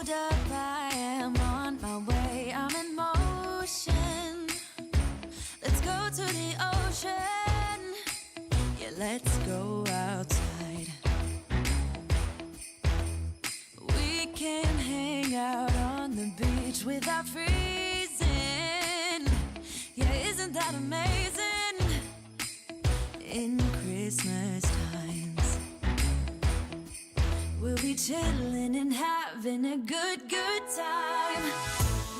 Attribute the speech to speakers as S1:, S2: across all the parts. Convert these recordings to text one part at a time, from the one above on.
S1: hold up, I am on my way. I'm in motion. Let's go to the ocean. Yeah, let's go outside. We can hang out on the beach without freezing. Yeah, isn't that amazing? In Christmas times, we'll be chilling and having a good time.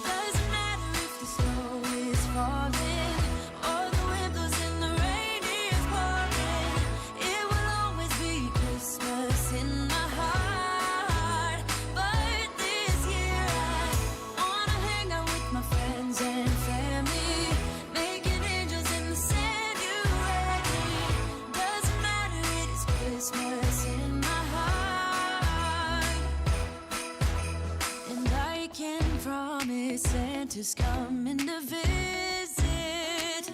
S1: Doesn't matter if the snow is falling or the wind blows and the rain is pouring. It will always be Christmas in my heart. But this year I wanna hang out with my friends and family, making angels in the sand. You ready? Doesn't matter, it is Christmas in my heart. And I can promise Santa's coming to visit.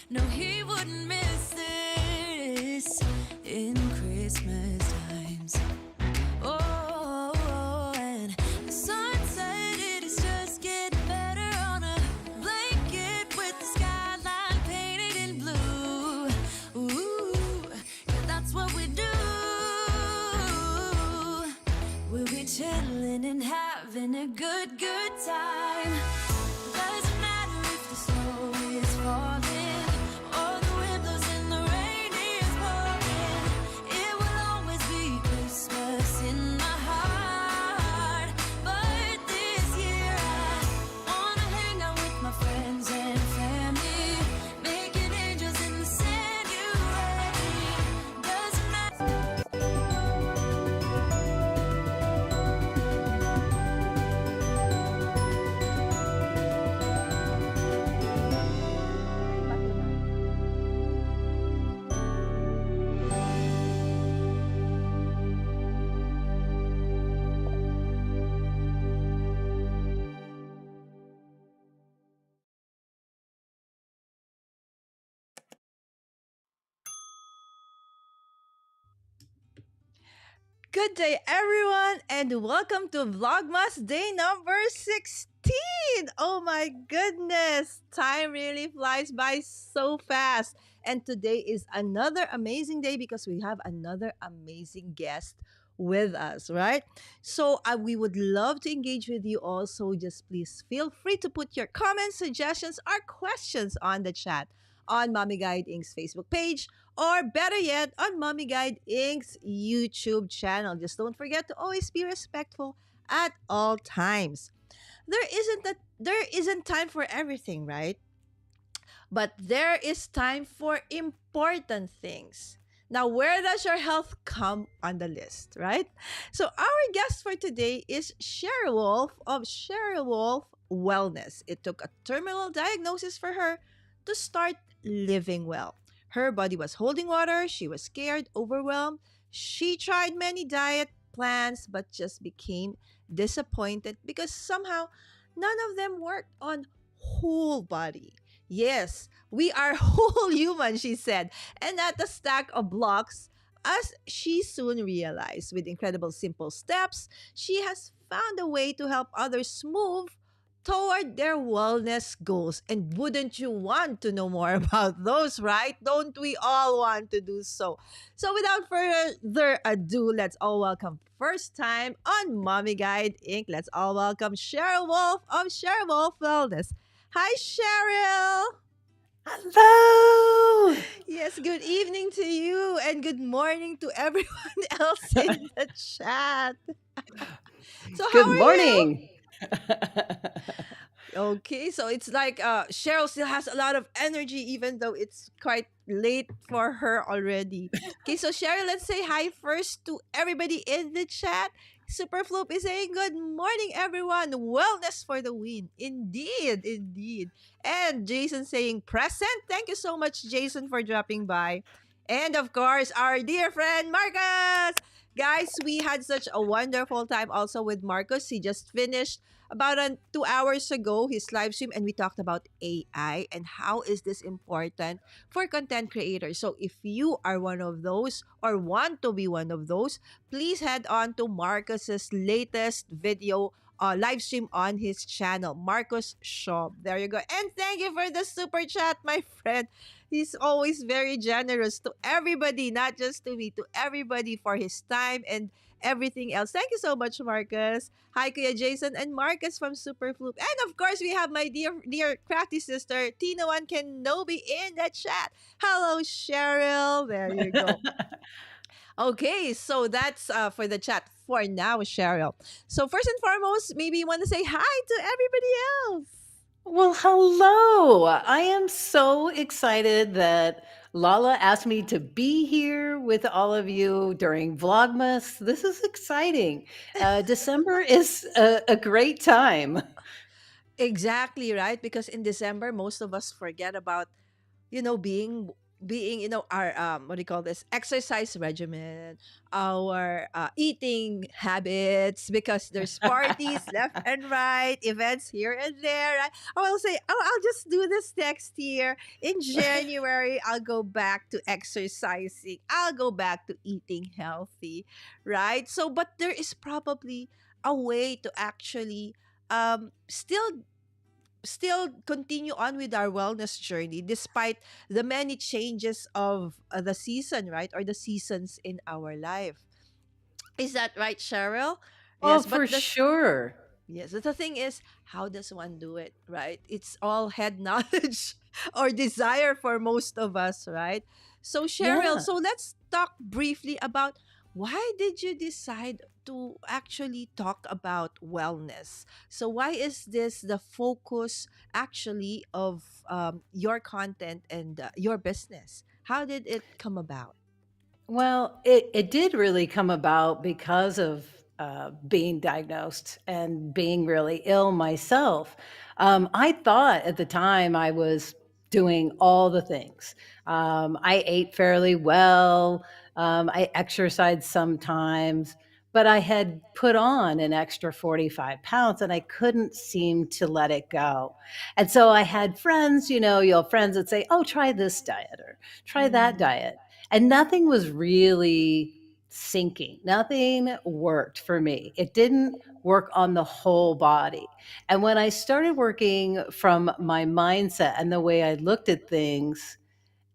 S1: No, he wouldn't miss this in Christmas times. Oh, and the sun said it is just getting better on a blanket with the skyline painted in blue. Ooh, yeah, that's what we do. We'll be chilling and having a good time. Doesn't matter if the snow is falling or the wind blows and the rain is pouring. It will always be Christmas in my heart. But this year I wanna hang out with my friends and family, making angels in the sand. You ready? Doesn't matter.
S2: Good day, everyone, and welcome to Vlogmas day number 16. Oh my goodness, time really flies by so fast. And today is another amazing day because we have another amazing guest with us, right? So we would love to engage with you all. So just please feel free to put your comments, suggestions, or questions on the chat on Mommy Guide Inc.'s Facebook page, or better yet, on Mommy Guide Inc.'s YouTube channel. Just don't forget to always be respectful at all times. There isn't time for everything, right? But there is time for important things. Now, where does your health come on the list, right? So, our guest for today is Cheryl Wolf of Cheryl Wolf Wellness. It took a terminal diagnosis for her to start living well. Her body was holding water, she was scared, overwhelmed. She tried many diet plans but just became disappointed because somehow none of them worked on whole body. Yes, we are whole human, she said, and not a stack of blocks. As she soon realized, with incredible simple steps, she has found a way to help others move toward their wellness goals. And wouldn't you want to know more about those, right? Don't we all want to do so? So without further ado, let's all welcome first time on Mommy Guide Inc. Let's all welcome Cheryl Wolf of Cheryl Wolf Wellness. Hi, Cheryl.
S3: Hello.
S2: Yes, good evening to you and good morning to everyone else in the chat. So how
S3: Good
S2: are you?
S3: morning.
S2: Okay, so it's like Cheryl still has a lot of energy even though it's quite late for her already. Okay, so Cheryl, let's say hi first to everybody in the chat. Superfloop is saying good morning, everyone. Wellness for the win. Indeed, indeed. And Jason saying present. Thank you so much, Jason, for dropping by. And of course, our dear friend Marcus. Guys, we had such a wonderful time also with Marcus. He just finished about 2 hours ago his live stream, and we talked about AI and how is this important for content creators. So if you are one of those or want to be one of those, please head on to Marcus's latest video live stream on his channel, Marcus Shop. There you go. And thank you for the super chat, my friend. He's always very generous to everybody, not just to me, to everybody for his time and everything else. Thank you so much, Marcus. Hi, Kuya Jason and Marcus from Superfloop. And of course, we have my dear crafty sister, Tina One Kenobi in the chat. Hello, Cheryl. There you go. Okay, so that's for the chat for now, Cheryl. So first and foremost, maybe you want to say hi to everybody else.
S3: Well, hello. I am so excited that Lala asked me to be here with all of you during Vlogmas. This is exciting. December is a great time.
S2: Exactly right, because in December most of us forget about being our what do you call this, exercise regimen, our eating habits, because there's parties left and right, events here and there, right? I'll say, oh, I'll just do this next year in January. I'll go back to exercising, I'll go back to eating healthy, right? So but there is probably a way to actually still continue on with our wellness journey despite the many changes of the season, right? Or the seasons in our life. Is that right, Cheryl?
S3: Oh,
S2: Yes,
S3: for
S2: but this
S3: sure.
S2: yes, but the thing is, how does one do it, right? It's all head knowledge or desire for most of us, right? So, Cheryl,
S3: Yeah.
S2: so let's talk briefly about why did you decide to actually talk about wellness? So, why is this the focus actually of your content and your business? How did it come about?
S3: Well, it did really come about because of being diagnosed and being really ill myself. I thought at the time I was doing all the things. I ate fairly well. I exercised sometimes, but I had put on an extra 45 pounds and I couldn't seem to let it go. And so I had friends, you'll have friends that say, oh, try this diet or try that
S2: Mm.
S3: diet, and nothing was really sinking. Nothing worked for me. It didn't work on the whole body. And when I started working from my mindset and the way I looked at things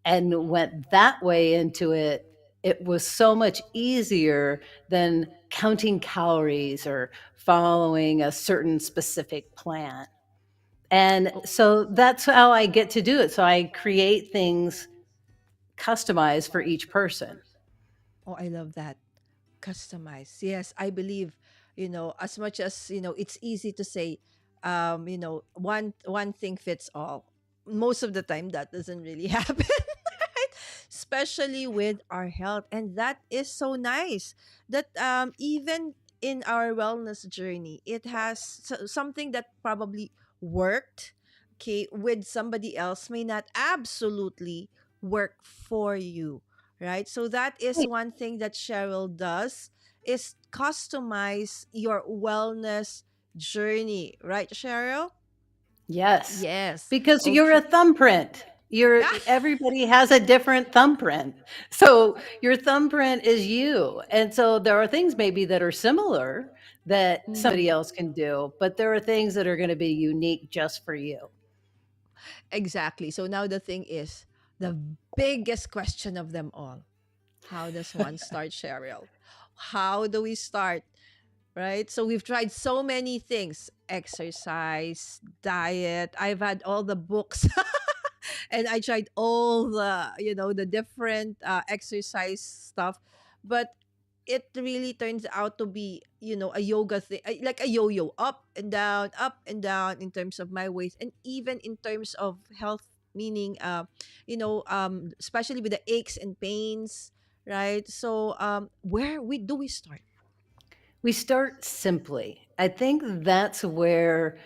S3: and went that way into it, it was so much easier than counting calories or following a certain specific plan. And
S2: Oh,
S3: so that's how I get to do it. So I create things customized for each person.
S2: oh, I love that. Customize. Yes, I believe, as much as, it's easy to say, one thing fits all. Most of the time that doesn't really happen, right? Especially with our health. And that is so nice that even in our wellness journey, it has something that probably worked, okay, with somebody else may not absolutely work for you, right? So that is one thing that Cheryl does, is customize your wellness journey, right, Cheryl?
S3: Yes,
S2: Yes.
S3: because you're a
S2: Okay.
S3: thumbprint. Everybody has a different thumbprint. So your thumbprint is you. And so there are things maybe that are similar that somebody
S2: Mhm.
S3: else can do, but there are things that are going to be unique just for you.
S2: Exactly. So now the thing is, the biggest question of them all: how does one start, Cheryl? How do we start? Right? So we've tried so many things: exercise, diet. I've had all the books and I tried all the different exercise stuff, but it really turns out to be a yoga thing, like a yo-yo, up and down in terms of my weight, and even in terms of health, meaning especially with the aches and pains, right? So where we start?
S3: We start simply. I think that's where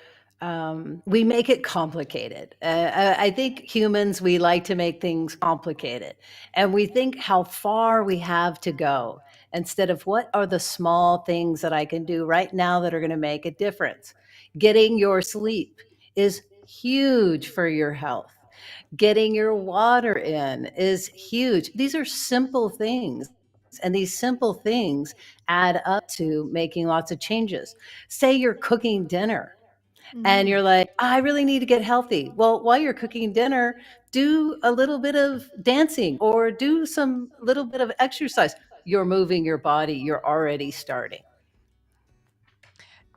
S3: We make it complicated. I think humans, we like to make things complicated. And we think how far we have to go instead of what are the small things that I can do right now that are going to make a difference. Getting your sleep is huge for your health. Getting your water in is huge. These are simple things. And these simple things add up to making lots of changes. Say you're cooking dinner and
S2: Mm-hmm.
S3: you're like, I really need to get healthy. Well, while you're cooking dinner, do a little bit of dancing or do some little bit of exercise. You're moving your body, you're already starting.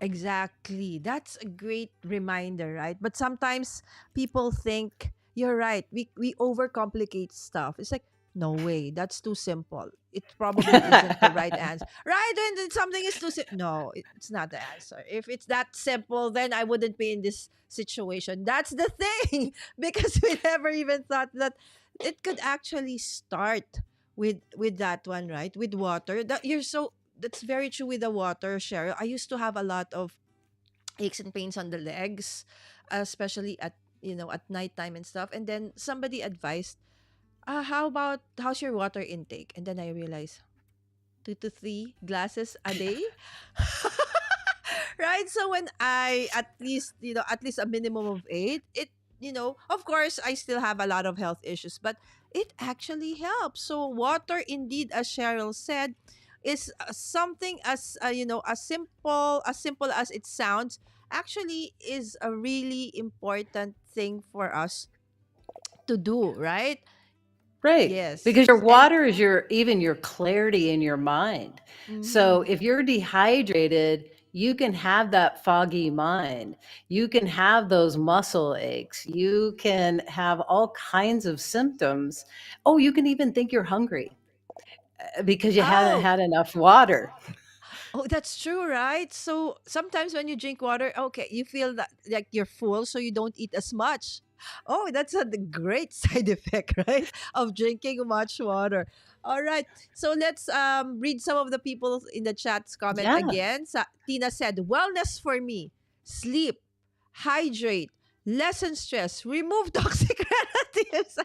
S2: Exactly. That's a great reminder, right? But sometimes people think you're right. We overcomplicate stuff. It's like, no way, that's too simple. It probably isn't the right answer. Right? When something is too simple. No, it's not the answer. If it's that simple, then I wouldn't be in this situation. That's the thing. Because we never even thought that it could actually start with that one, right? With water. That you're so that's very true with the water, Cheryl. I used to have a lot of aches and pains on the legs, especially at at nighttime and stuff. And then somebody advised, how's your water intake? And then I realized 2 to 3 glasses a day. Right? So when I at least a minimum of 8, of course I still have a lot of health issues, but it actually helps. So water indeed, as Cheryl said, is something as simple as it sounds, actually is a really important thing for us to do, right?
S3: Right.
S2: Yes.
S3: Because your
S2: And
S3: water is your clarity in your mind. So
S2: mhm.
S3: if you're dehydrated, you can have that foggy mind. You can have those muscle aches. You can have all kinds of symptoms. Oh, you can even think you're hungry because you haven't
S2: Oh,
S3: had enough water.
S2: oh, that's true, right? So sometimes when you drink water, okay, you feel that like you're full, so you don't eat as much. Oh, that's a great side effect, right? Of drinking much water. All right. So let's read some of the people in the chat's comment
S3: Yeah.
S2: again. Tina said, "Wellness for me: sleep, hydrate, lessen stress, remove toxic relatives."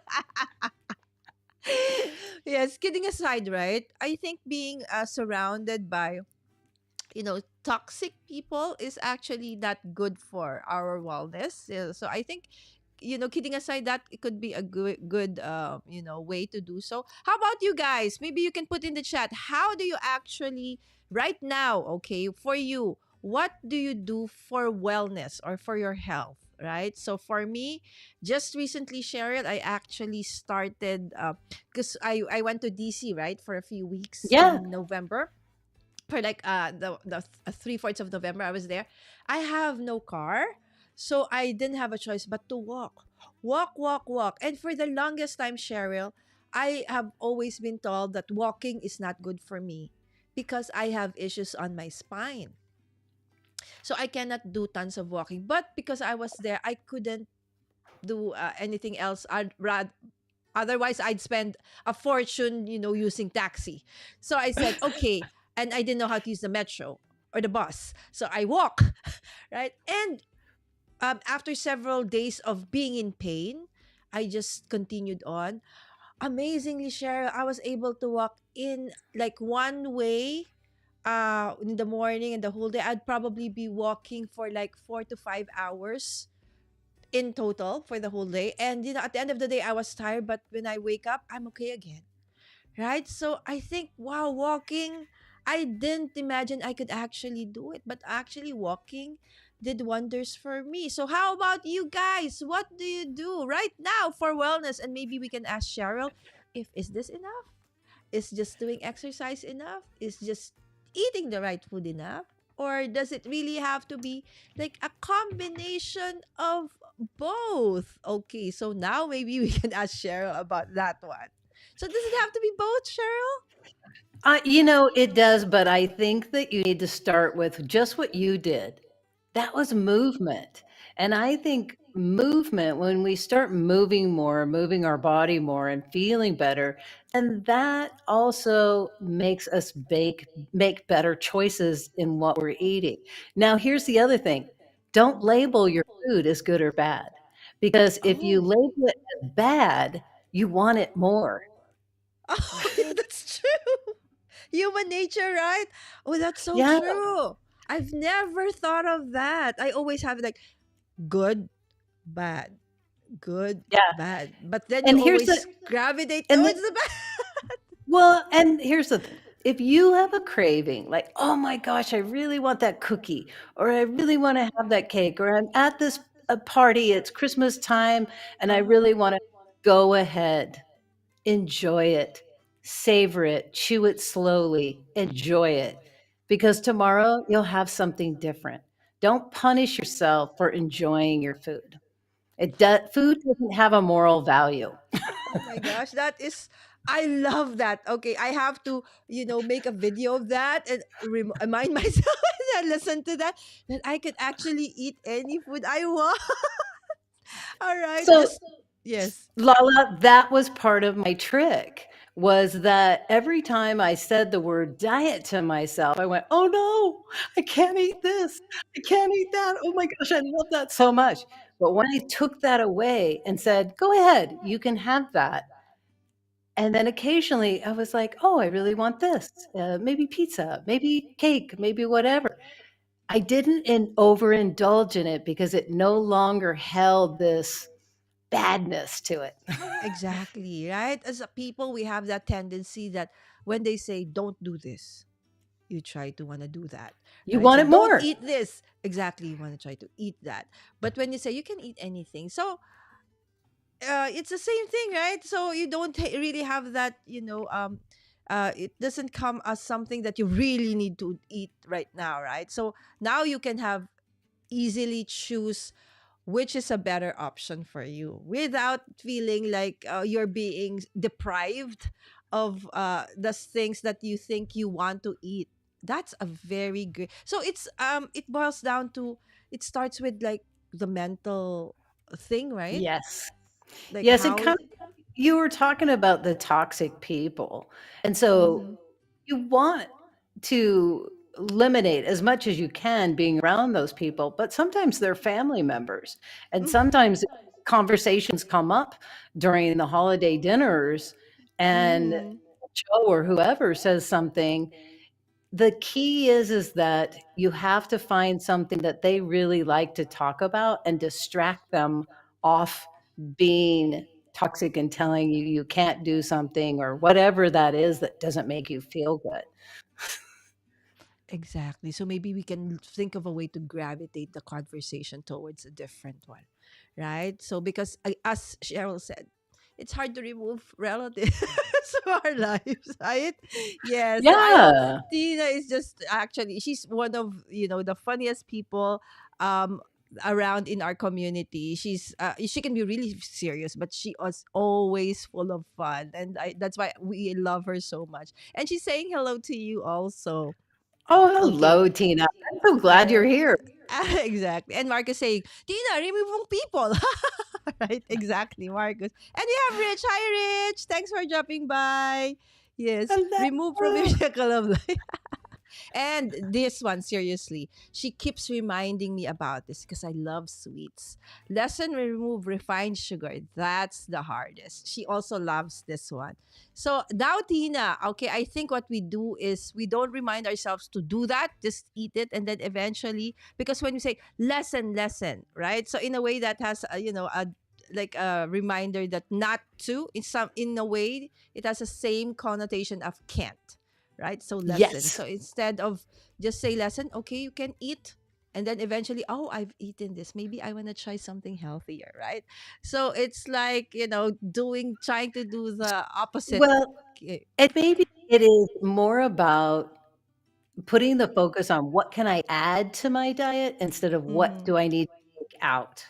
S2: Yes, kidding aside, right? I think being surrounded by toxic people is actually not good for our wellness. So I think, kidding aside, that it could be a good way to do so. How about you guys? Maybe you can put in the chat, how do you actually right now, okay, for you, what do you do for wellness or for your health? Right. So for me, just recently, Cheryl, I actually started because I went to DC, right, for a few weeks
S3: Yeah.
S2: in November, for like the 3/4 of November. I was there. I have no car, so I didn't have a choice but to walk. And for the longest time, Cheryl, I have always been told that walking is not good for me because I have issues on my spine. So I cannot do tons of walking. But because I was there, I couldn't do anything else. Otherwise, I'd spend a fortune, using taxi. So I said, okay. And I didn't know how to use the metro or the bus. So I walk, right? And after several days of being in pain, I just continued on. Amazingly, Cheryl, I was able to walk in like one way in the morning and the whole day. I'd probably be walking for like 4 to 5 hours in total for the whole day. And at the end of the day, I was tired, but when I wake up, I'm okay again. Right? So I think, wow, walking, I didn't imagine I could actually do it, but actually walking did wonders for me. So how about you guys? What do you do right now for wellness? And maybe we can ask Cheryl, if is this enough? Is just doing exercise enough? Is just eating the right food enough? Or does it really have to be like a combination of both? Okay, so now maybe we can ask Cheryl about that one. So does it have to be both, Cheryl?
S3: It does, but I think that you need to start with just what you did. That was movement. And I think movement, when we start moving more, moving our body more and feeling better, and that also makes us make better choices in what we're eating. Now, here's the other thing. Don't label your food as good or bad, because if you
S2: Oh.
S3: label it as bad, you want it more.
S2: Oh, yeah, that's true. Human nature, right? Oh, that's so
S3: Yeah,
S2: true. I've never thought of that. I always have like good, bad, good,
S3: yeah,
S2: bad. But then you
S3: and here's the
S2: always gravitate
S3: and the
S2: towards the bad.
S3: well, and here's the thing. If you have a craving, like, "Oh my gosh, I really want that cookie," or "I really wanna have that cake," or "I'm at this, party, it's Christmas time, and I
S2: Uh-huh.
S3: really wanna" go ahead, enjoy it, savor it, chew it slowly, enjoy it, because tomorrow you'll have something different. Don't punish yourself for enjoying your food. Food doesn't have a moral value.
S2: Oh my gosh, that is, I love that. Okay, I have to, make a video of that and remind myself and listen to that I could actually eat any food I want. All right,
S3: So
S2: just yes.
S3: Lala, that was part of my trick, was that every time I said the word diet to myself, I went, "Oh no, I can't eat this. I can't eat that. Oh my gosh, I love that so much." But when I took that away and said, "Go ahead, you can have that." And then occasionally I was like, "Oh, I really want this. Maybe pizza, maybe cake, maybe whatever." I didn't overindulge in it because it no longer held this badness to it.
S2: Exactly, right? As a people, we have that tendency that when they say don't do this, you try to want to do that,
S3: You
S2: right?
S3: want
S2: So
S3: it
S2: don't
S3: more.
S2: eat this. Exactly, you want to try to eat that. But when you say you can eat anything, so it's the same thing, right? So you don't really have that, it doesn't come as something that you really need to eat right now, right? So now you can have easily choose which is a better option for you without feeling like you're being deprived of the things that you think you want to eat. That's a very good, so it boils down to, it starts with like the mental thing, right?
S3: Yes.
S2: Like
S3: Yes, and
S2: how.
S3: kind of you were talking about the toxic people, and so
S2: Mhm.
S3: you want to eliminate as much as you can being around those people, but sometimes they're family members, and sometimes conversations come up during the holiday dinners, and
S2: Mhm.
S3: Joe or whoever says something. The key is that you have to find something that they really like to talk about and distract them off being toxic and telling you you can't do something or whatever that is that doesn't make you feel good.
S2: Exactly. So maybe we can think of a way to gravitate the conversation towards a different one, right? So because as Cheryl said, it's hard to remove relatives from our lives, right? Yeah. So I know
S3: Yeah.
S2: Tina is just actually, she's one of, the funniest people um around in our community. She can be really serious, but she is always full of fun, and that's why we love her so much. And she's saying hello to you also.
S3: Oh,
S2: Okay.
S3: hello, Tina. I'm so glad
S2: Uh,
S3: you're here.
S2: exactly. And Marcus saying, Tina, remove people. Right? Exactly, Marcus. And we have Rich. Hi, Rich. Thanks for dropping by. Yes. Remove from your
S3: Hello.
S2: circle of life. And this one, seriously, she keeps reminding me about this because I love sweets. Lessen remove refined sugar. That's the hardest. She also loves this one. So now, Tina, okay, I think what we do is we don't remind ourselves to do that, just eat it, and then eventually, because when we say lessen, right? So in a way that has, a like a reminder that not to, in a way it has the same connotation of can't, right? So lesson.
S3: Yes.
S2: So instead of just say lesson, okay, you can eat. And then eventually, oh, I've eaten this. Maybe I want to try something healthier, right? So it's like, trying to do the opposite.
S3: Well,
S2: Okay.
S3: and maybe it is more about putting the focus on what can I add to my diet instead of what
S2: Mm-hmm.
S3: do I need to take out.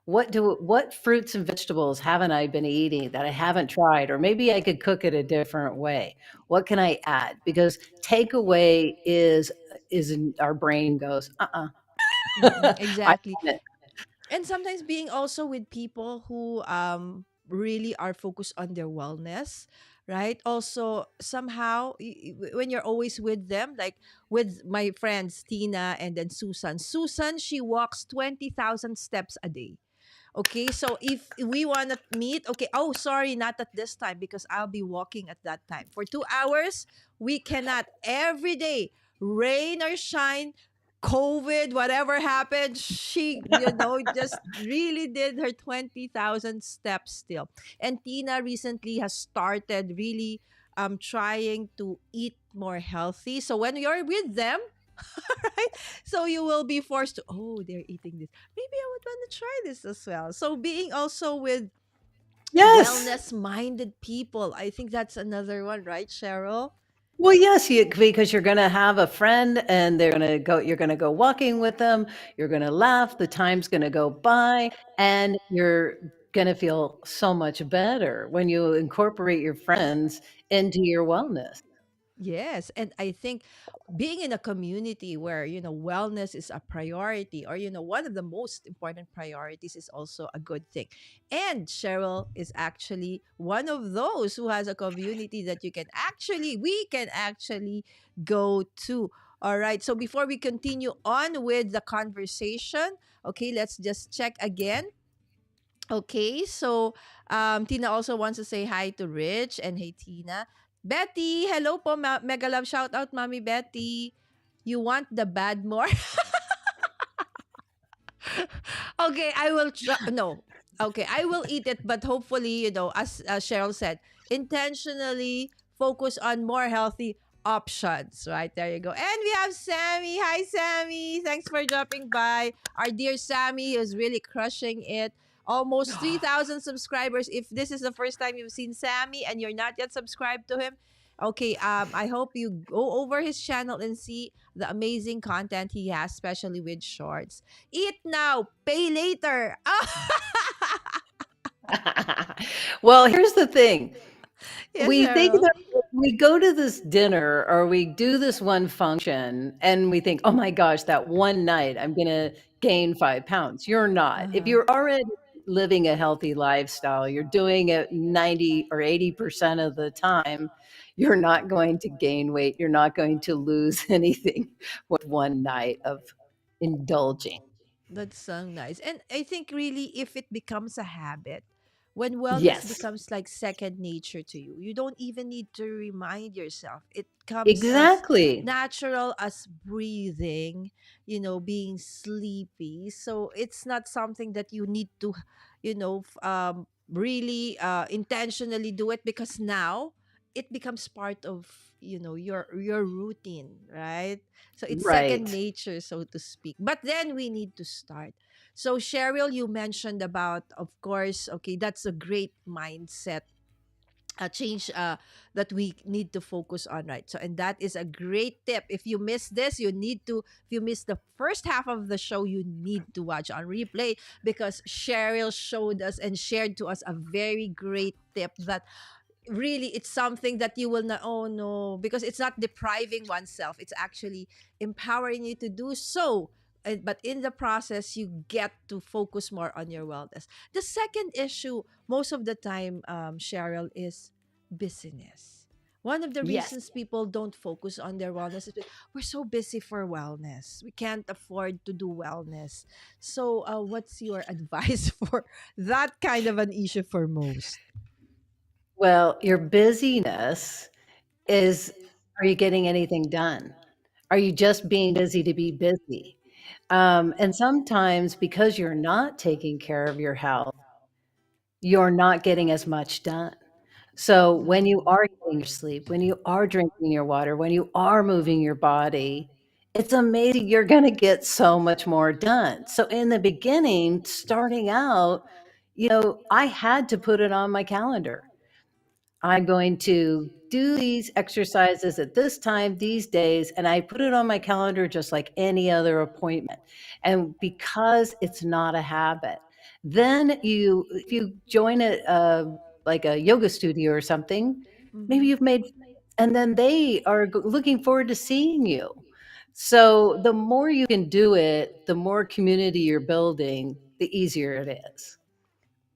S3: What fruits and vegetables haven't I been eating that I haven't tried? Or maybe I could cook it a different way. What can I add? Because takeaway our brain goes, uh-uh.
S2: Mm-mm,
S3: I
S2: exactly.
S3: want it.
S2: And sometimes being also with people who really are focused on their wellness, right? Also, somehow, when you're always with them, like with my friends, Tina and then Susan. Susan, she walks 20,000 steps a day. Okay, so if we want to meet, okay, oh, sorry, not at this time because I'll be walking at that time. For 2 hours, we cannot every day, rain or shine, COVID, whatever happened, she, just really did her 20,000 steps still. And Tina recently has started really trying to eat more healthy. So when you're with them, right? So you will be forced to, oh, they're eating this. Maybe I would want to try this as well. So being also with
S3: Yes.
S2: wellness minded people, I think that's another one, right, Cheryl?
S3: Well, yes, because you're going to have a friend and you're going to go walking with them. You're going to laugh. The time's going to go by and you're going to feel so much better when you incorporate your friends into your wellness.
S2: Yes, and I think being in a community where, wellness is a priority, or, one of the most important priorities, is also a good thing. And Cheryl is actually one of those who has a community that we can actually go to. All right. So before we continue on with the conversation, okay, let's just check again. Okay, so Tina also wants to say hi to Rich and hey Tina. Betty, hello po, mega love shout out, Mommy Betty. You want the bad more? Okay, I will try. No, okay, I will eat it, but hopefully, as Cheryl said, intentionally focus on more healthy options. Right there, you go. And we have Sammy. Hi, Sammy. Thanks for dropping by. Our dear Sammy is really crushing it. Almost 3,000 subscribers. If this is the first time you've seen Sammy and you're not yet subscribed to him, okay, I hope you go over his channel and see the amazing content he has, especially with shorts. Eat now, pay later.
S3: Well, here's the thing.
S2: Yes,
S3: We think
S2: Cheryl.
S3: that we go to this dinner or we do this one function and we think, oh my gosh, that one night I'm going to gain 5 pounds. You're not. If
S2: Uh-huh.
S3: you're already living a healthy lifestyle, you're doing it 90 or 80% of the time, you're not going to gain weight. You're not going to lose anything with one night of indulging.
S2: That's so nice. And I think really if it becomes a habit, when wellness
S3: Yes,
S2: becomes like second nature to you, you don't even need to remind yourself. It comes as
S3: exactly.
S2: natural as breathing, being sleepy. So it's not something that you need to, really intentionally do it, because now it becomes part of, your routine, right? So it's second
S3: Right.
S2: nature, so to speak. But then we need to start. So Cheryl, you mentioned about, of course, okay, that's a great mindset, a change that we need to focus on, right? So, and that is a great tip. If you miss this, if you miss the first half of the show, you need to watch on replay, because Cheryl showed us and shared to us a very great tip that really, it's something that you will not, oh no, because it's not depriving oneself, it's actually empowering you to do so. But in the process, you get to focus more on your wellness. The second issue, most of the time, Cheryl, is busyness. One of the
S3: Yes.
S2: reasons people don't focus on their wellness is we're so busy for wellness. We can't afford to do wellness. So, what's your advice for that kind of an issue for most?
S3: Well, your busyness is, are you getting anything done? Are you just being busy to be busy? And sometimes because you're not taking care of your health, you're not getting as much done. So when you
S2: Mhm.
S3: are getting your sleep, when you are drinking your water, when you are moving your body, it's amazing. You're going to get so much more done. So in the beginning, starting out, I had to put it on my calendar. I'm going to do these exercises at this time, these days, and I put it on my calendar just like any other appointment. And because it's not a habit, then if you join like a yoga studio or something, maybe
S2: Mhm.
S3: you've made, and then they are looking forward to seeing you. So the more you can do it, the more community you're building, the easier it is.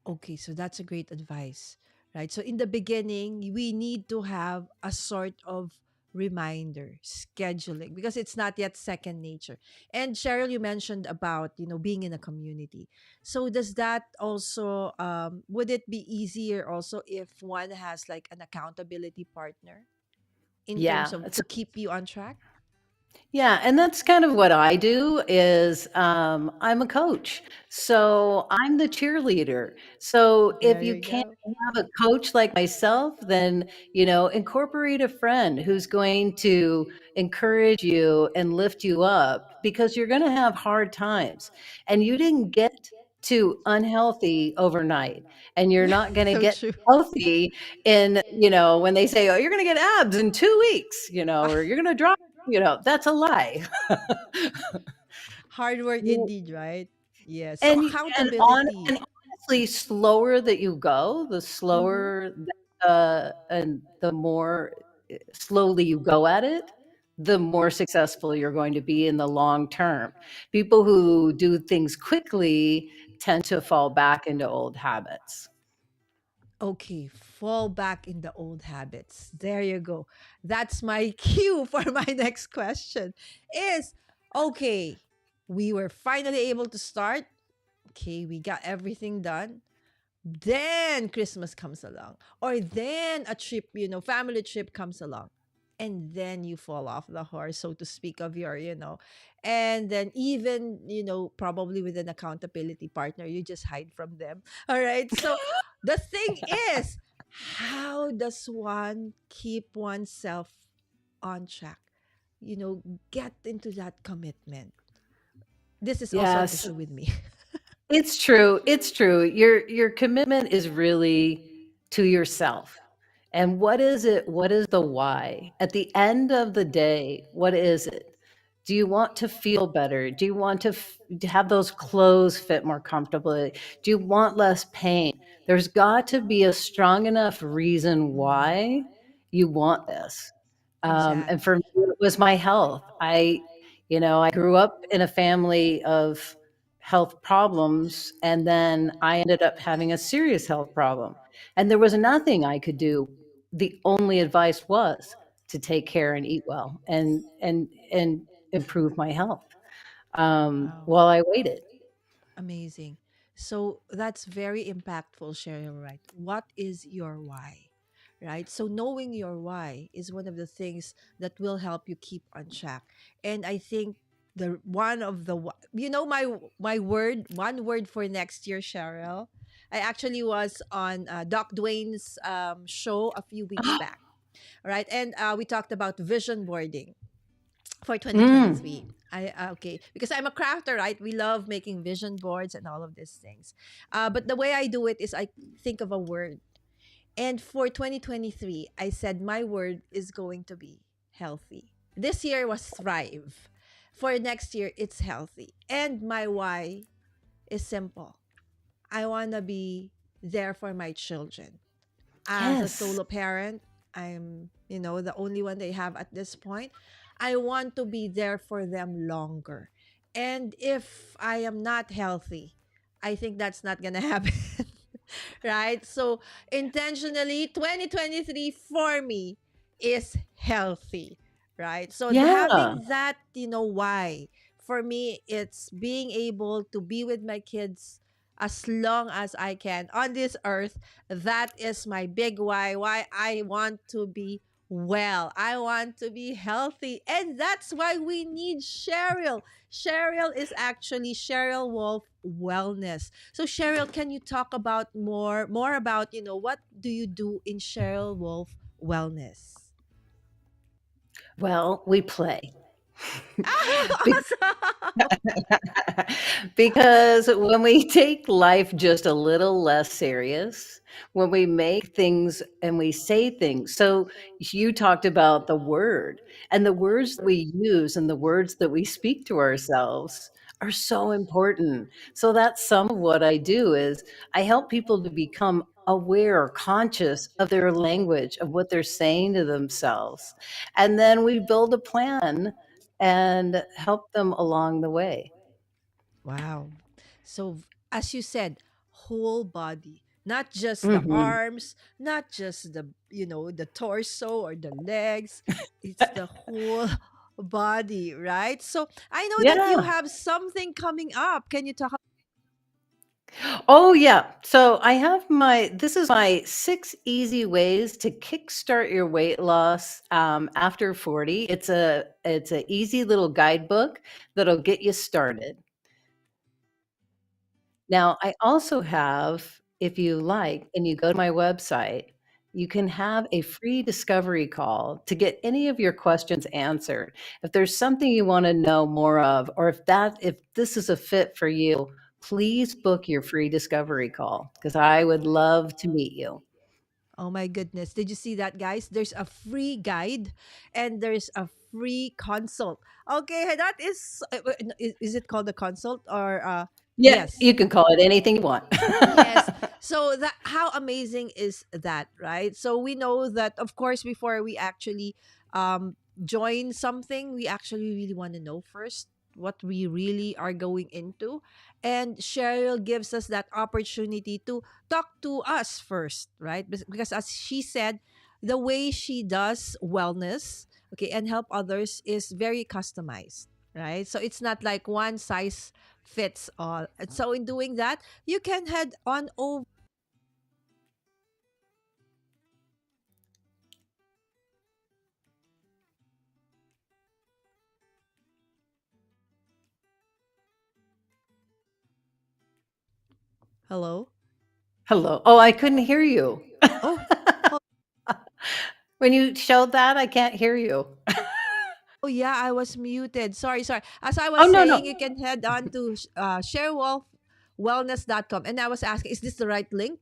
S2: Okay, so that's a great advice, right? So in the beginning, we need to have a sort of reminder, scheduling, because it's not yet second nature. And Cheryl, you mentioned about, being in a community. So does that also, would it be easier also if one has like an accountability partner in terms
S3: Yeah,
S2: of
S3: it's
S2: to keep you on track?
S3: Yeah, and that's kind of what I do is I'm a coach. So I'm the cheerleader. So if
S2: There
S3: you
S2: you
S3: can't
S2: go.
S3: have a coach like myself, then, incorporate a friend who's going to encourage you and lift you up because you're going to have hard times. And you didn't get to unhealthy overnight, and you're not going to
S2: So
S3: get
S2: true.
S3: healthy in, when they say, oh, you're going to get abs in 2 weeks, or you're going to drop, that's a lie.
S2: Hard work
S3: You-
S2: indeed, right? Yes. So
S3: and
S2: accountability.
S3: and honestly, slower that you go, the
S2: Mm-hmm.
S3: slower and the more slowly you go at it, the more successful you're going to be in the long term. People who do things quickly tend to fall back into old habits.
S2: Okay, fall back in the old habits. There you go. That's my cue for my next question. Is okay, we were finally able to start. Okay, we got everything done. Then Christmas comes along, or then a trip, family trip comes along, and then you fall off the horse, so to speak, of your, and then even, probably with an accountability partner, you just hide from them. All right. So the thing is, how does one keep oneself on track? Get into that commitment. This is also an
S3: Yes,
S2: issue with me.
S3: it's true. It's true. Your commitment is really to yourself. And what is it? What is the why? At the end of the day, what is it? Do you want to feel better? Do you want to have those clothes fit more comfortably? Do you want less pain? There's got to be a strong enough reason
S2: Mm,
S3: why you want this. And for me,
S2: exactly.
S3: it was my health. I grew up in a family of health problems, and then I ended up having a serious health problem. And there was nothing I could do. The only advice was to take care and eat well and improve my health
S2: Wow.
S3: while I waited.
S2: Amazing. So that's very impactful, Cheryl, right? What is your why? Right? So knowing your why is one of the things that will help you keep on track. And I think the one of the my word, one word for next year, Cheryl. I actually was on Doc Dwayne's show a few weeks back, right? And we talked about vision boarding for
S3: Mm.
S2: 2023. I okay, because I'm a crafter, right? We love making vision boards and all of these things. But the way I do it is I think of a word. And for 2023, I said my word is going to be healthy. This year was thrive. For next year, it's healthy. And my why is simple. I want to be there for my children. As a
S3: Yes.
S2: solo parent, I'm, the only one they have at this point. I want to be there for them longer. And if I am not healthy, I think that's not going to happen. Right? So, intentionally 2023 for me is healthy, right? So,
S3: Yeah.
S2: having that, why for me it's being able to be with my kids as long as I can on this earth. That is my big why I want to be well. I want to be healthy. And that's why we need Cheryl. Cheryl is actually Cheryl Wolf Wellness. So Cheryl, can you talk about more about, what do you do in Cheryl Wolf Wellness?
S3: Well, we play. Be-
S2: Awesome.
S3: because when we take life just a little less serious, when we make things and we say things. So you talked about the word, and the words that we use and the words that we speak to ourselves are so important. So that's some of what I do is I help people to become aware or conscious of their language, of what they're saying to themselves. And then we build a plan and help them along the way.
S2: Wow. So, as you said, whole body. Not just the
S3: Mhm.
S2: arms, not just the torso or the legs. It's the whole body, right? So I know that you
S3: Yeah.
S2: have something coming up. Can you talk?
S3: Oh, yeah. So I have this is my 6 easy ways to kickstart your weight loss, after 40. It's a easy little guidebook that'll get you started. Now, I also have, if you like, and you go to my website, you can have a free discovery call to get any of your questions answered. If there's something you want to know more of, or if this is a fit for you, please book your free discovery call because I would love to meet you.
S2: Oh my goodness. Did you see that, guys? There's a free guide and there's a free consult. Okay, that is it called a consult or
S3: Yeah,
S2: yes.
S3: you can call it anything you want.
S2: Yes. So that how amazing is that, right? So we know that of course before we actually join something, we actually really want to know first what we really are going into. And Cheryl gives us that opportunity to talk to us first, right? Because as she said, the way she does wellness, okay, and help others is very customized, right? So it's not like one size fits all. And so in doing that, you can head on over. Hello.
S3: Hello. Oh, I couldn't hear you.
S2: Oh, oh,
S3: When you showed that, I can't hear you.
S2: oh yeah, I was muted. Sorry, sorry. As I
S3: Oh,
S2: was
S3: no,
S2: saying,
S3: no.
S2: you can head on to sharewolfwellness.com. And I was asking, is this the right link?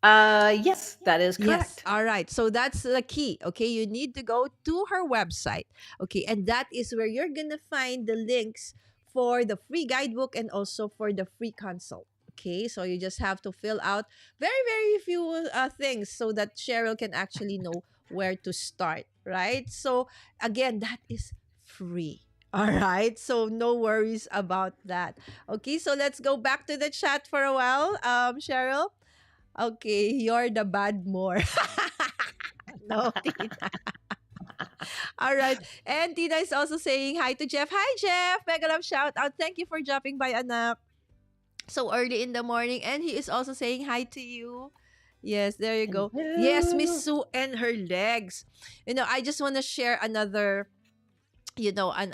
S3: Yes, that is
S2: Yes.
S3: correct.
S2: All right. So that's the key. Okay. You need to go to her website. Okay. And that is where you're going to find the links for the free guidebook and also for the free consult. Okay. So you just have to fill out very, very few things so that Cheryl can actually know where to start. Right. So again, that is free. All right. So no worries about that. Okay. So let's go back to the chat for a while. Cheryl. Okay, you're the bad more. No, Tina. All right. And Tina is also saying hi to Jeff. Hi, Jeff. Mega love shout out. Thank you for dropping by, anak. So early in the morning. And he is also saying hi to you. Yes, there you go. Yes, Miss
S3: Hello.
S2: Sue and her legs. I just want to share another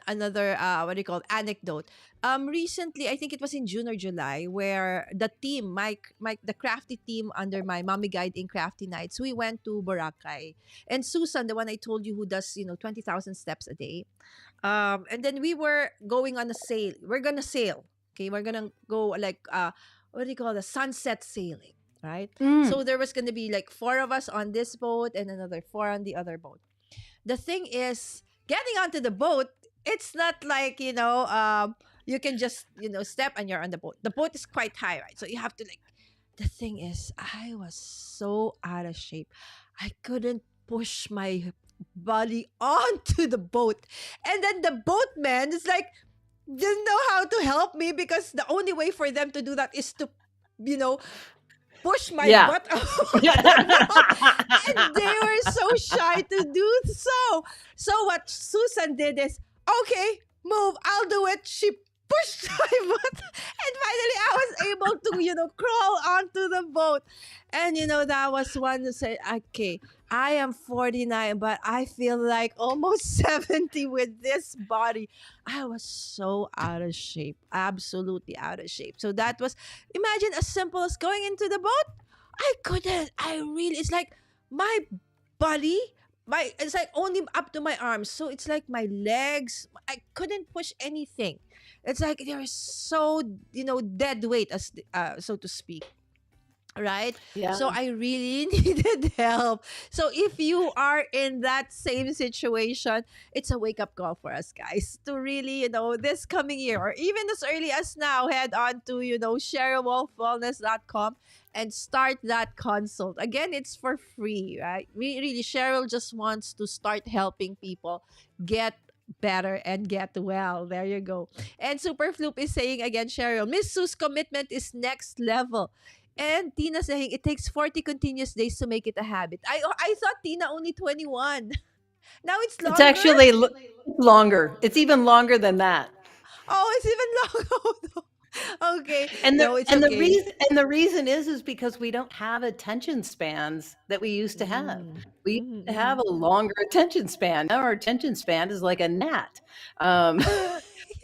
S2: another what do you call it, anecdote. Recently, I think it was in June or July, where the team, my the crafty team under my mommy guide in crafty nights, we went to Boracay. And Susan, the one I told you, who does 20,000 steps a day, and then we were going on a sail. We're gonna sail. Okay, we're gonna go like what do you call the sunset sailing, right? So
S3: Mm.
S2: there was gonna be like four of us on this boat and another four on the other boat. The thing is, getting onto the boat, it's not like you can just step and you're on the boat. The boat is quite high, right? So you have to like. The thing is, I was so out of shape. I couldn't push my body onto the boat. And then the boatman is like, didn't know how to help me, because the only way for them to do that is to, you know, push my
S3: Yeah.
S2: butt onto the boat. And they were so shy to do so. So what Susan did is, okay, move, I'll do it. She pushed my butt, and finally I was able to, crawl onto the boat. And that was one to say, okay, I am 49, but I feel like almost 70 with this body. I was so out of shape, absolutely out of shape. So that was, imagine, as simple as going into the boat. I couldn't. I really, it's like my body, it's like only up to my arms. So it's like my legs, I couldn't push anything. It's like they're so, dead weight, as so to speak. Right?
S3: Yeah.
S2: So I really needed help. So if you are in that same situation, it's a wake up call for us, guys, to really, this coming year or even as early as now, head on to, sharewolfwellness.com and start that consult. Again, it's for free, right? We really, Cheryl just wants to start helping people get better and get well. There you go. And Super Floop is saying again, Cheryl, Miss Sue's commitment is next level. And Tina saying it takes 40 continuous days to make it a habit. I thought Tina only 21. Now it's
S3: It's
S2: longer?
S3: actually longer. It's even longer than that.
S2: Oh, it's even longer. Oh, no. Okay.
S3: And the
S2: No, it's
S3: and the
S2: okay.
S3: reason is because we don't have attention spans that we used to have.
S2: Mm.
S3: We used
S2: Mhm,
S3: to have
S2: mhm.
S3: a longer attention span. Now our attention span is like a gnat. Um,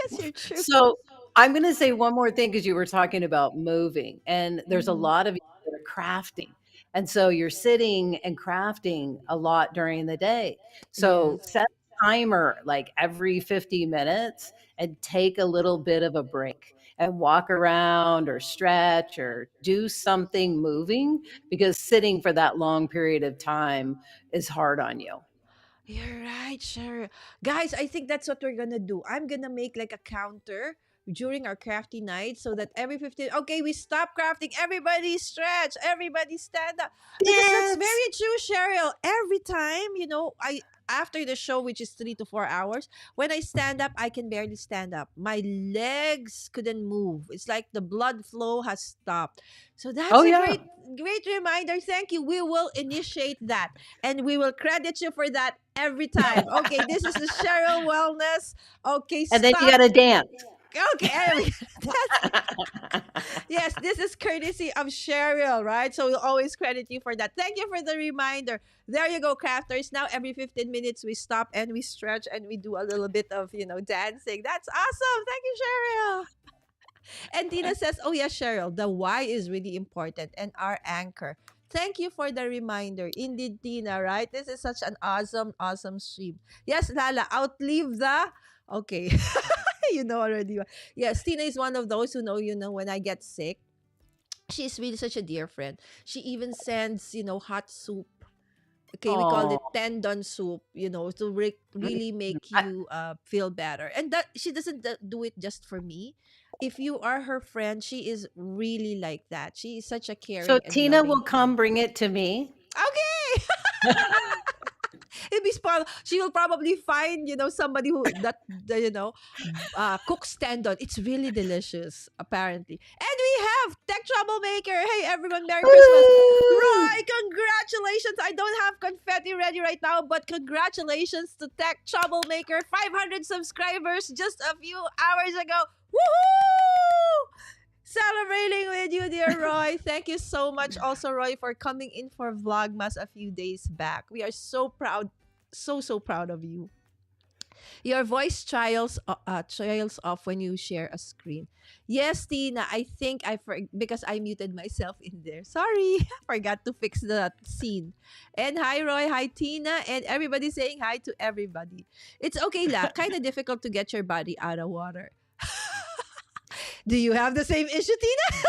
S2: Yes, you're true.
S3: so I'm going to say one more thing because you were talking about moving, and there's a
S2: Mhm.
S3: lot of you that are crafting, and so you're sitting and crafting a lot during the day. So
S2: Yes.
S3: set a timer like every 50 minutes and take a little bit of a break and walk around or stretch or do something moving because sitting for that long period of time is hard on you.
S2: You're right, sure. Guys, I think that's what we're gonna do. I'm gonna make like a counter during our crafty night so that every 15, okay, we stop crafting, everybody stretch, everybody stand up. Because that's
S3: Yes.
S2: very true, Cheryl. Every time, I after the show, which is 3 to 4 hours, when I stand up, I can barely stand up. My legs couldn't move. It's like the blood flow has stopped. So that's
S3: Oh
S2: a
S3: yeah.
S2: great reminder. Thank you. We will initiate that and we will credit you for that every time. Okay, this is the Cheryl Wellness. Okay,
S3: And then you
S2: stop.
S3: got to dance.
S2: Okay, that's yes, this is courtesy of Cheryl, right? So we'll always credit you for that. Thank you for the reminder. There you go, crafters. Now every 15 minutes we stop and we stretch and we do a little bit of, dancing. That's awesome. Thank you, Cheryl. And Tina says, oh, yeah, Cheryl, the why is really important and our anchor. Thank you for the reminder. Indeed, Tina, right? This is such an awesome, awesome stream. Yes, Lala, outlive the. Okay. You know already. Yes, Tina is one of those who know, when I get sick, she's really such a dear friend. She even sends, hot soup. Okay, we call
S3: Oh.
S2: it tendon soup, to really make
S3: I
S2: you feel better. And that she doesn't do it just for me. If you are her friend, she is really like that. She is such a
S3: so
S2: caring and
S3: Tina
S2: loving
S3: will come
S2: friend.
S3: bring it to me.
S2: Okay. It'd be spoiled. She will probably find, somebody who that cooks tendon. It's really delicious, apparently. And we have Tech Troublemaker. Hey everyone, Merry Christmas.
S3: Woo!
S2: Roy, congratulations. I don't have confetti ready right now, but congratulations to Tech Troublemaker. 500 subscribers just a few hours ago. Woohoo! Celebrating with you, dear Roy. Thank you so much, also, Roy, for coming in for Vlogmas a few days back. We are so proud, so proud of you. Your voice trails off when you share a screen. Yes, Tina, I think because I muted myself in there. Sorry, forgot to fix the scene. And hi, Roy. Hi, Tina. And everybody saying hi to everybody. It's okay, la. Kind of difficult to get your body out of water. Do you have the same issue, Tina?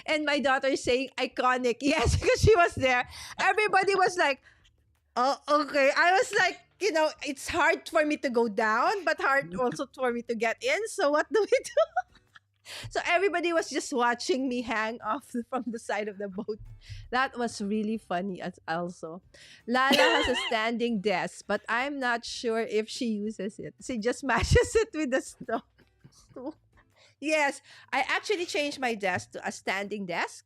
S2: And my daughter is saying iconic. Yes, because she was there. Everybody was like, oh, okay. I was like, it's hard for me to go down, but hard also for me to get in. So what do we do? So everybody was just watching me hang off from the side of the boat. That was really funny as also. Lala has a standing desk, but I'm not sure if she uses it. She just mashes it with the stool. Yes, I actually changed my desk to a standing desk,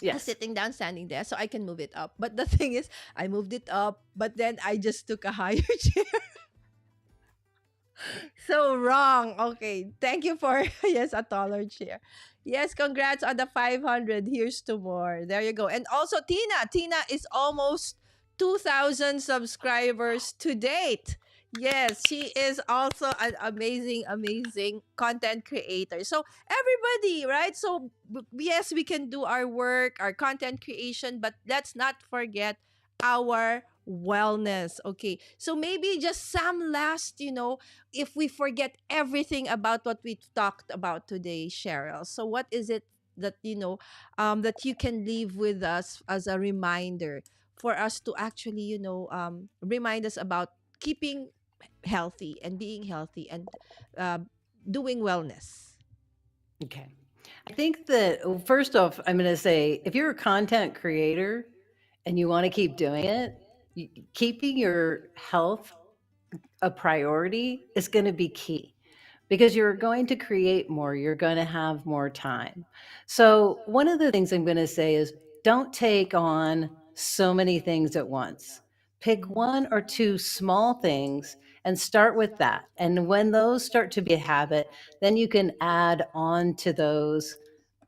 S2: a
S3: Yes.
S2: sitting down standing desk, so I can move it up. But the thing is, I moved it up, but then I just took a higher chair. So wrong. Okay. Thank you for yes, a taller chair. Yes, congrats on the 500. Here's to more. There you go. And also Tina. Tina is almost 2,000 subscribers to date. Yes, she is also an amazing, amazing content creator. So everybody, right? So yes, we can do our work, our content creation, but let's not forget our wellness. Okay. So maybe just some last, if we forget everything about what we talked about today, Cheryl. So what is it that that you can leave with us as a reminder for us to actually remind us about keeping healthy and being healthy and uh, doing wellness.
S3: Okay. I think that first off, I'm going to say if you're a content creator and you want to keep doing it, keeping your health a priority is going to be key because you're going to create more, you're going to have more time. So, one of the things I'm going to say is don't take on so many things at once. Pick
S2: Mhm.
S3: one or two small things and start with that. And when those start to be a habit, then you can add on to those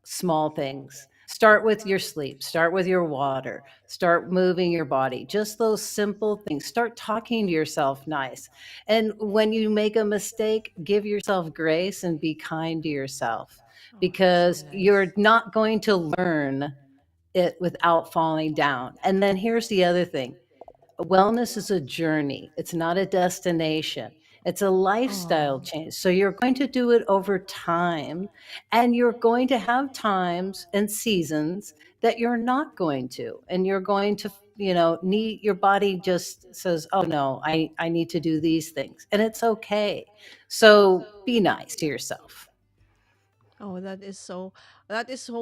S3: small things. Start with your sleep, start with your water, start moving your body. Just those simple things. Start talking to yourself nice. And when you make a mistake, give yourself grace and be kind to yourself,
S2: Oh, that's so
S3: because
S2: nice.
S3: you're not going to learn it without falling down. And then here's the other thing: wellness is a journey, it's not a destination. It's a lifestyle
S2: Oh.
S3: change. So you're going to do it over time, and you're going to have times and seasons that you're not going to. And you're going to, need your body just says, "Oh no, I need to do these things." And it's okay. So be nice to yourself.
S2: Oh, that is so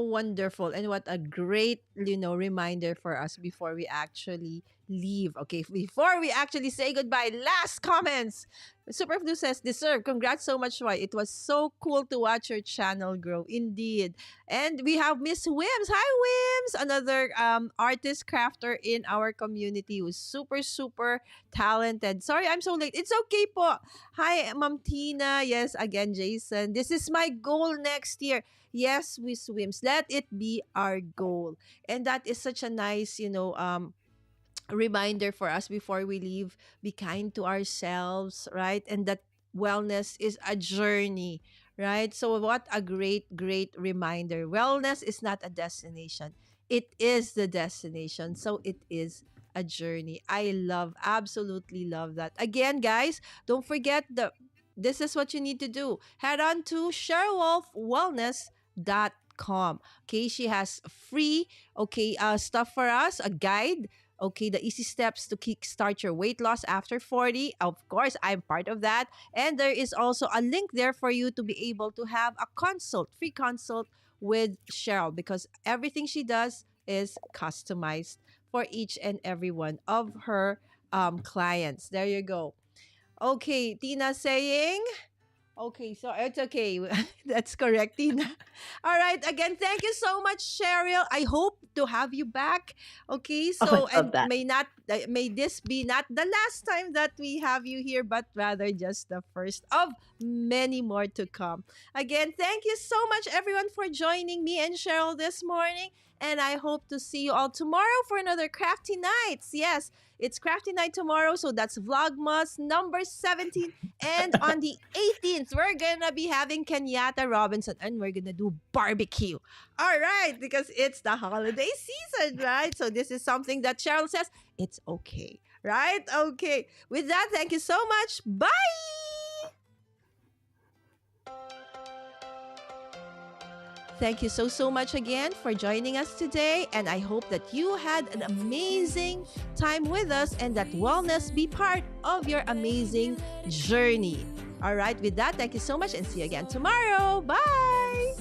S2: wonderful. And what a great, reminder for us before we actually leave. Okay, before we actually say goodbye, last comments. Superflu says, deserve. Congrats so much, Roy. It was so cool to watch your channel grow. Indeed. And we have Miss Wims. Hi, Wims. Another artist crafter in our community who's super, super talented. Sorry, I'm so late. It's okay po. Hi, Ma'am Tina. Yes, again, Jason. This is my goal next year. Yes, we swims. Let it be our goal. And that is such a nice, reminder for us before we leave. Be kind to ourselves, right? And that wellness is a journey, right? So what a great, great reminder. Wellness is not a destination, it is the destination. So it is a journey. I love, absolutely love that. Again, guys, don't forget the this is what you need to do. Head on to cherylwolfwellness.com. Okay, she has free stuff for us, a guide. Okay, the easy steps to kickstart your weight loss after 40. Of course, I'm part of that. And there is also a link there for you to be able to have a free consult with Cheryl, because everything she does is customized for each and every one of her clients. There you go. Okay, Tina saying, okay, so it's okay. That's correct, Tina. All right. Again, thank you so much, Cheryl. I hope to have you back. Okay,
S3: Oh, I
S2: so
S3: love
S2: and
S3: that.
S2: may this be not the last time that we have you here, but rather just the first of many more to come. Again, thank you so much, everyone, for joining me and Cheryl this morning. And I hope to see you all tomorrow for another Crafty Nights. Yes, it's Crafty Night tomorrow. So that's Vlogmas number 17. And on the 18th, we're gonna be having Kenyatta Robinson and we're gonna do barbecue. All right, because it's the holiday season, right? So this is something that Cheryl says it's okay, right? Okay. With that, thank you so much. Bye. Thank you so, so much again for joining us today. And I hope that you had an amazing time with us and that wellness be part of your amazing journey. All right, with that, thank you so much and see you again tomorrow. Bye.